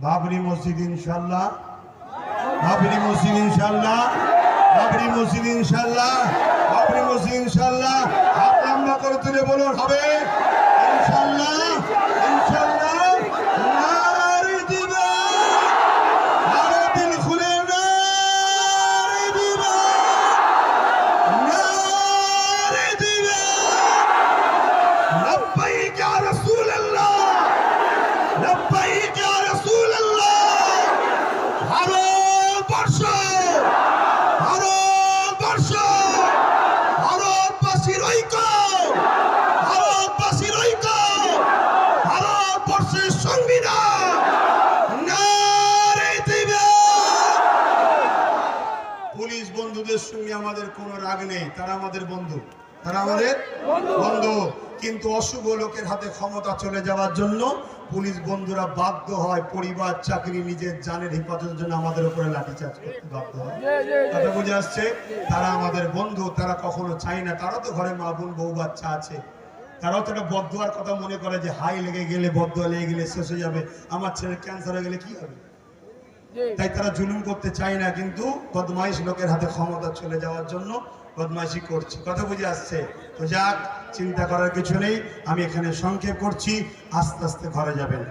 বাবরি মসজিদ ইনশাআল্লাহ, বাবরি মসজিদ ইনশাআল্লাহ, বাবরি মসজিদ ইনশাআল্লাহ, বাবরি মসজিদ ইনশাআল্লাহ। হাত লম্বা করে তুলে বলুন হবে ইনশাআল্লাহ, ইনশাআল্লাহ। নারে দিবা, নারে দিল খুলে নারে দিবা, নারে দিবা। লব্বাইক ইয়া রাসূলুল্লাহ, লব্বাইক ইয়া রাসূলুল্লাহ। ভারতবর্ষ, ভারতবর্ষ, ভারতবাসীর ঐক্য, ভারতবাসীর ঐক্য, ভারতবর্ষের সংবিধান। নারে তাকবীর। পুলিশ বন্ধুদের সঙ্গে আমাদের কোনো রাগ নেই, তারা আমাদের বন্ধু, তারা আমাদের বন্ধু। কিন্তু অশুভ লোকের হাতে ক্ষমতা চলে যাওয়ার জন্য পুলিশ বন্ধুরা বাধ্য হয় পরিবার, চাকরি, নিজের জানের হেফাজতের জন্য আমাদের উপরে লাঠিচার্জ করতে বাধ্য হয়। কথা বুঝে আসছে? তারা আমাদের বন্ধু, তারা কখনো চায় না। তারা তো ঘরে মা বোন বউ বাচ্চা আছে, তারাও তো একটা বদদুয়ার কথা মনে করে যে হাই লেগে গেলে, বদদুয়া লেগে গেলে শেষ হয়ে যাবে, আমার ছেলের ক্যান্সার হয়ে গেলে কি হবে। তাই তারা জুলুম করতে চায় না, কিন্তু বদমাইশ লোকের হাতে ক্ষমতা চলে যাওয়ার জন্য বদমাইশি করছে। কথা বুঝে আসছে? তো যাক, চিন্তা করার কিছু নেই। আমি এখানে সংক্ষেপ করছি, আস্তে আস্তে ঘরে যাবেন।